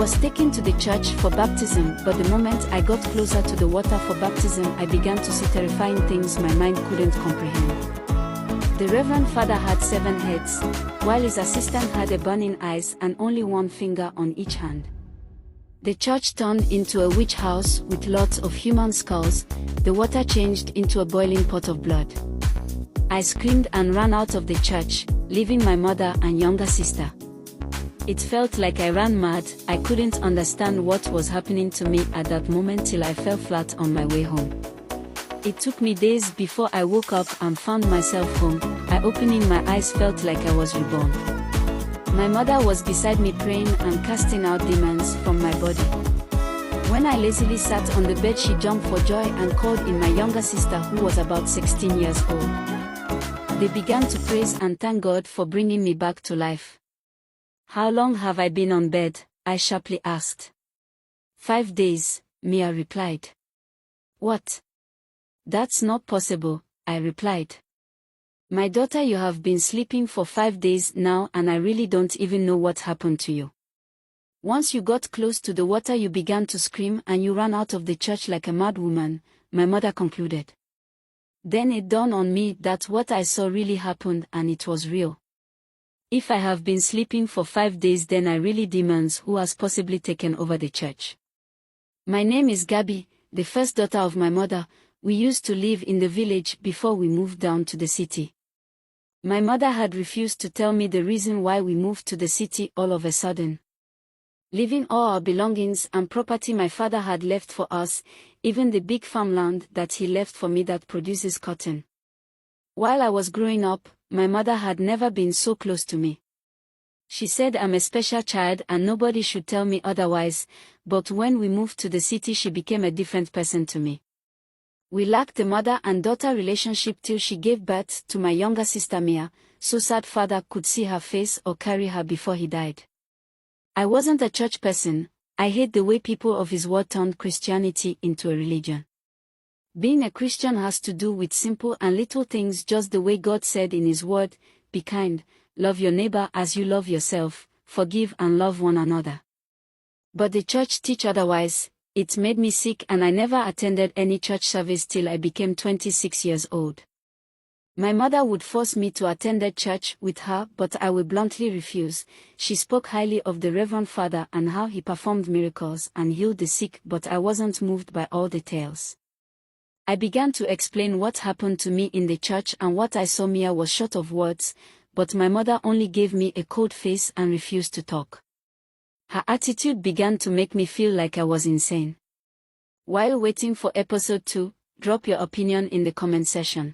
was taken to the church for baptism, but the moment I got closer to the water for baptism, I began to see terrifying things my mind couldn't comprehend. The Reverend Father had 7 heads, while his assistant had a burning eyes and only 1 finger on each hand. The church turned into a witch house with lots of human skulls. The water changed into a boiling pot of blood. I screamed and ran out of the church, leaving my mother and younger sister. It felt like I ran mad. I couldn't understand what was happening to me at that moment till I fell flat on my way home. It took me days before I woke up and found myself home. Opening my eyes felt like I was reborn. My mother was beside me praying and casting out demons from my body. When I lazily sat on the bed, she jumped for joy and called in my younger sister, who was about 16 years old. They began to praise and thank God for bringing me back to life. "How long have I been on bed?" I sharply asked. 5 days, Mia replied. "What? That's not possible," I replied. "My daughter, you have been sleeping for 5 days now and I really don't even know what happened to you. Once you got close to the water you began to scream and you ran out of the church like a mad woman," my mother concluded. Then it dawned on me that what I saw really happened and it was real. If I have been sleeping for 5 days, then I really demons who has possibly taken over the church. My name is Gabby, the first daughter of my mother. We used to live in the village before we moved down to the city. My mother had refused to tell me the reason why we moved to the city all of a sudden. Leaving all our belongings and property my father had left for us, even the big farmland that he left for me that produces cotton. While I was growing up, my mother had never been so close to me. She said I'm a special child and nobody should tell me otherwise, but when we moved to the city she became a different person to me. We lacked a mother and daughter relationship till she gave birth to my younger sister Mia, so sad father could see her face or carry her before he died. I wasn't a church person. I hate the way people of his word turned Christianity into a religion. Being a Christian has to do with simple and little things, just the way God said in his word: be kind, love your neighbor as you love yourself, forgive and love one another. But the church teach otherwise. It made me sick and I never attended any church service till I became 26 years old. My mother would force me to attend a church with her, but I would bluntly refuse. She spoke highly of the Reverend Father and how he performed miracles and healed the sick, but I wasn't moved by all the tales. I began to explain what happened to me in the church and what I saw. Mia was short of words, but my mother only gave me a cold face and refused to talk. Her attitude began to make me feel like I was insane. While waiting for episode 2, drop your opinion in the comment section.